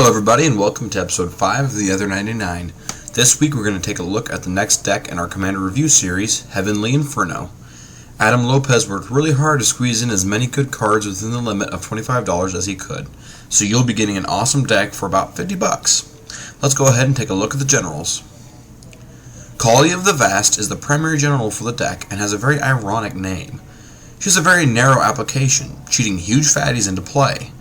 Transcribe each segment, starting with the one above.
Hello everybody and welcome to episode 5 of the Other 99. This week we're going to take a look at the next deck in our Commander Review series, Heavenly Inferno. Adam Lopez worked really hard to squeeze in as many good cards within the limit of $25 as he could, so you'll be getting an awesome deck for about $50. Let's go ahead and take a look at the generals. Kaalia of the Vast is the primary general for the deck and has a very ironic name. She has a very narrow application, cheating huge fatties into play.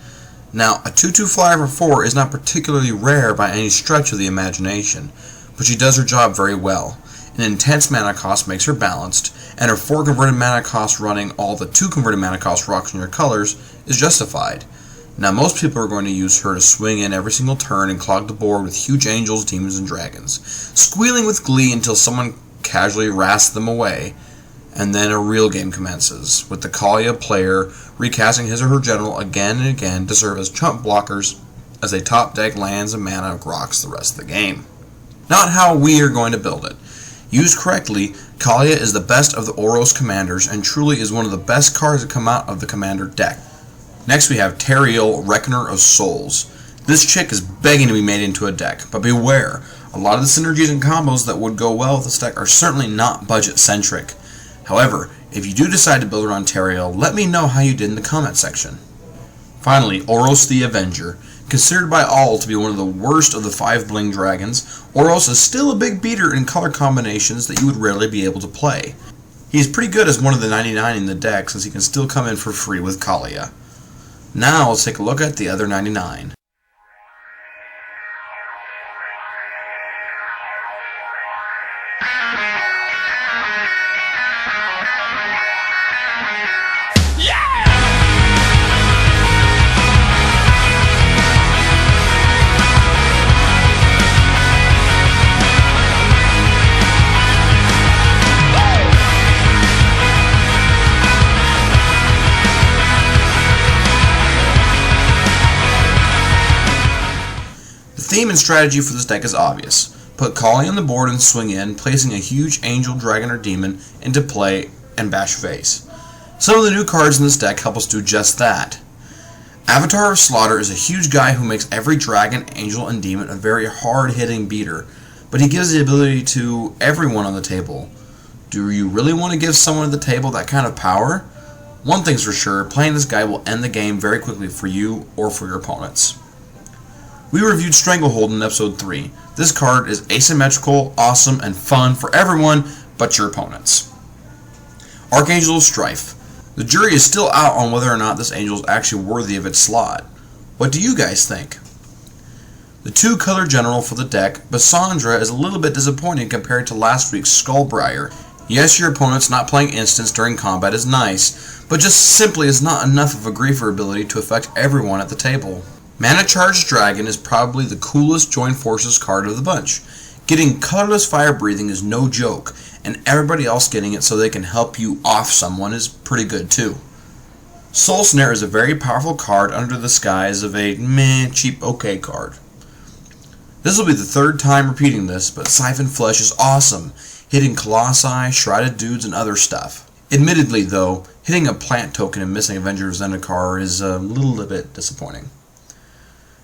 Now, a 2/2 flyer for 4 is not particularly rare by any stretch of the imagination, but she does her job very well. An intense mana cost makes her balanced, and her 4 converted mana cost running all the 2 converted mana cost rocks in your colors is justified. Now, most people are going to use her to swing in every single turn and clog the board with huge angels, demons, and dragons, squealing with glee until someone casually rasps them away, and then a real game commences, with the Kaalia player recasting his or her general again and again to serve as chump blockers as they top deck lands and mana rocks the rest of the game. Not how we are going to build it. Used correctly, Kaalia is the best of the Oros commanders and truly is one of the best cards to come out of the commander deck. Next we have Tariel, Reckoner of Souls. This chick is begging to be made into a deck, but beware, a lot of the synergies and combos that would go well with this deck are certainly not budget centric. However, if you do decide to build around Tariel, let me know how you did in the comment section. Finally, Oros the Avenger. Considered by all to be one of the worst of the 5 bling dragons, Oros is still a big beater in color combinations that you would rarely be able to play. He is pretty good as one of the 99 in the deck since he can still come in for free with Kaalia. Now let's take a look at the other 99. The theme and strategy for this deck is obvious. Put Kaalia on the board and swing in, placing a huge angel, dragon, or demon into play and bash face. Some of the new cards in this deck help us do just that. Avatar of Slaughter is a huge guy who makes every dragon, angel, and demon a very hard-hitting beater, but he gives the ability to everyone on the table. Do you really want to give someone at the table that kind of power? One thing's for sure, playing this guy will end the game very quickly for you or for your opponents. We reviewed Stranglehold in episode 3. This card is asymmetrical, awesome, and fun for everyone but your opponents. Archangel of Strife. The jury is still out on whether or not this angel is actually worthy of its slot. What do you guys think? The 2-color general for the deck, Basandra, is a little bit disappointing compared to last week's Skullbriar. Yes, your opponent's not playing instants during combat is nice, but just simply is not enough of a griefer ability to affect everyone at the table. Mana Charged Dragon is probably the coolest Join Forces card of the bunch. Getting colorless fire breathing is no joke, and everybody else getting it so they can help you off someone is pretty good too. Soul Snare is a very powerful card under the guise of a cheap okay card. This will be the 3rd time repeating this, but Siphon Flesh is awesome, hitting Colossi, Shrouded Dudes, and other stuff. Admittedly though, hitting a plant token and missing Avengers Zendikar is a little bit disappointing.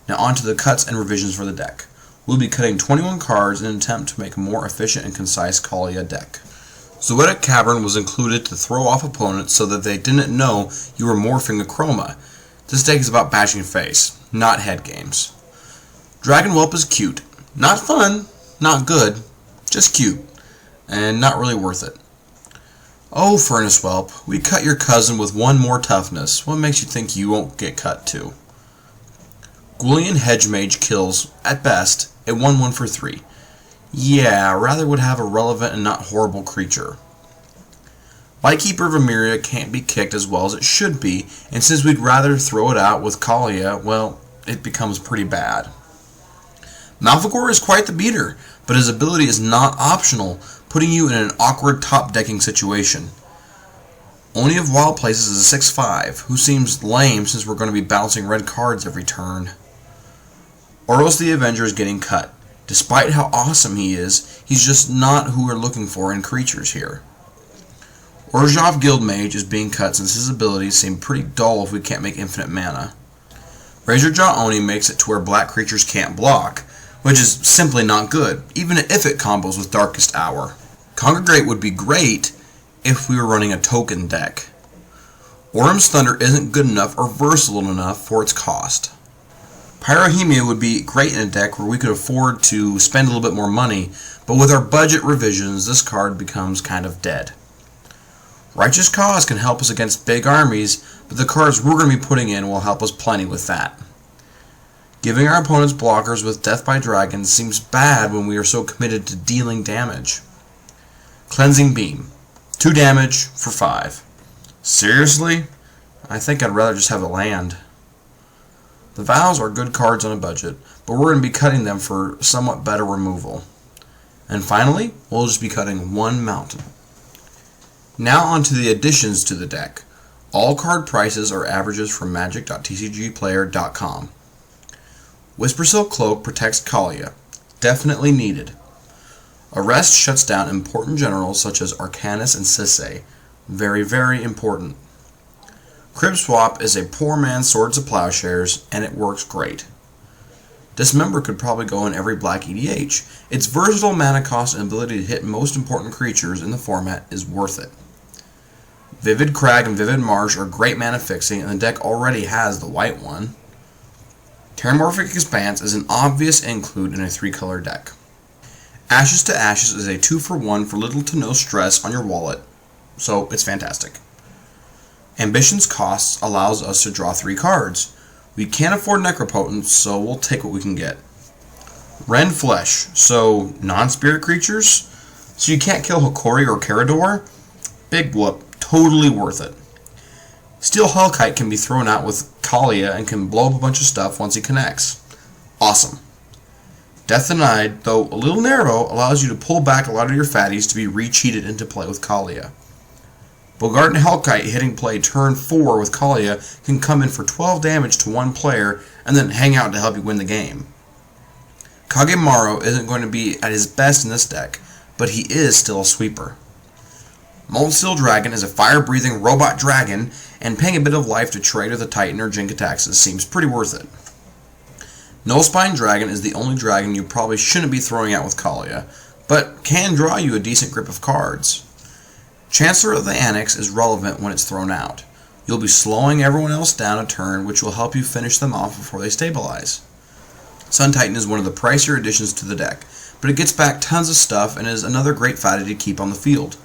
Now on to the cuts and revisions for the deck. We'll be cutting 21 cards in an attempt to make a more efficient and concise Kaalia deck. Zoetic Cavern was included to throw off opponents so that they didn't know you were morphing Akroma. This deck is about bashing face, not head games. Dragon Whelp is cute. Not fun, not good, just cute, and not really worth it. Oh, Furnace Whelp, we cut your cousin with 1 more toughness. What makes you think you won't get cut too? Gwyllion Hedge-Mage kills, at best, a 1/1 for 3. Yeah, rather would have a relevant and not horrible creature. Lightkeeper of Emeria can't be kicked as well as it should be, and since we'd rather throw it out with Kaalia, well, it becomes pretty bad. Malfegor is quite the beater, but his ability is not optional, putting you in an awkward top-decking situation. Oni of Wild Places is a 6/5, who seems lame since we're going to be bouncing red cards every turn. Oros the Avenger is getting cut. Despite how awesome he is, he's just not who we're looking for in creatures here. Orzhov Guildmage is being cut since his abilities seem pretty dull if we can't make infinite mana. Razorjaw Oni makes it to where black creatures can't block, which is simply not good, even if it combos with Darkest Hour. Congregate would be great if we were running a token deck. Orym's Thunder isn't good enough or versatile enough for its cost. Pyrohemia would be great in a deck where we could afford to spend a little bit more money, but with our budget revisions, this card becomes kind of dead. Righteous Cause can help us against big armies, but the cards we're going to be putting in will help us plenty with that. Giving our opponents blockers with Death by Dragon seems bad when we are so committed to dealing damage. Cleansing Beam. 2 damage for 5. Seriously? I think I'd rather just have a land. The Vows are good cards on a budget, but we're going to be cutting them for somewhat better removal. And finally, we'll just be cutting 1 mountain. Now on to the additions to the deck. All card prices are averages from magic.tcgplayer.com. Whispersilk Cloak protects Kaalia. Definitely needed. Arrest shuts down important generals such as Arcanus and Sisay. Very, very important. Crib Swap is a poor man's Swords of Plowshares, and it works great. Dismember could probably go in every black EDH. Its versatile mana cost and ability to hit most important creatures in the format is worth it. Vivid Crag and Vivid Marsh are great mana fixing, and the deck already has the white one. Terramorphic Expanse is an obvious include in a 3-color deck. Ashes to Ashes is a 2-for-1 for little to no stress on your wallet, so it's fantastic. Ambition's Costs allows us to draw 3 cards. We can't afford Necropotence, so we'll take what we can get. Rend Flesh, so non-spirit creatures? So you can't kill Hokori or Carador? Big whoop, totally worth it. Steel Hellkite can be thrown out with Kaalia and can blow up a bunch of stuff once he connects. Awesome. Death Denied, though a little narrow, allows you to pull back a lot of your fatties to be re-cheated into play with Kaalia. Bogartan Hellkite hitting play turn 4 with Kaalia can come in for 12 damage to one player and then hang out to help you win the game. Kagemaru isn't going to be at his best in this deck, but he is still a sweeper. Molten Steel Dragon is a fire-breathing robot dragon, and paying a bit of life to trade with a Titan or Jin-Gitaxias seems pretty worth it. Nullspine Dragon is the only dragon you probably shouldn't be throwing out with Kaalia, but can draw you a decent grip of cards. Chancellor of the Annex is relevant when it's thrown out. You'll be slowing everyone else down a turn, which will help you finish them off before they stabilize. Sun Titan is one of the pricier additions to the deck, but it gets back tons of stuff and is another great fatty to keep on the field.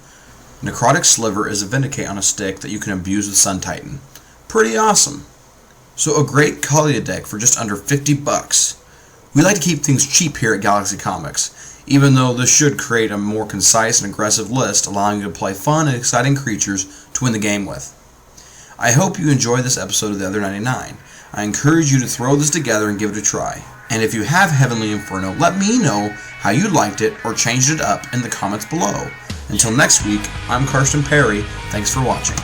Necrotic Sliver is a Vindicate on a stick that you can abuse with Sun Titan. Pretty awesome. So a great Kaalia deck for just under $50. We like to keep things cheap here at Galaxy Comics, even though this should create a more concise and aggressive list, allowing you to play fun and exciting creatures to win the game with. I hope you enjoyed this episode of The Other 99. I encourage you to throw this together and give it a try. And if you have Heavenly Inferno, let me know how you liked it or changed it up in the comments below. Until next week, I'm Karsten Perry. Thanks for watching.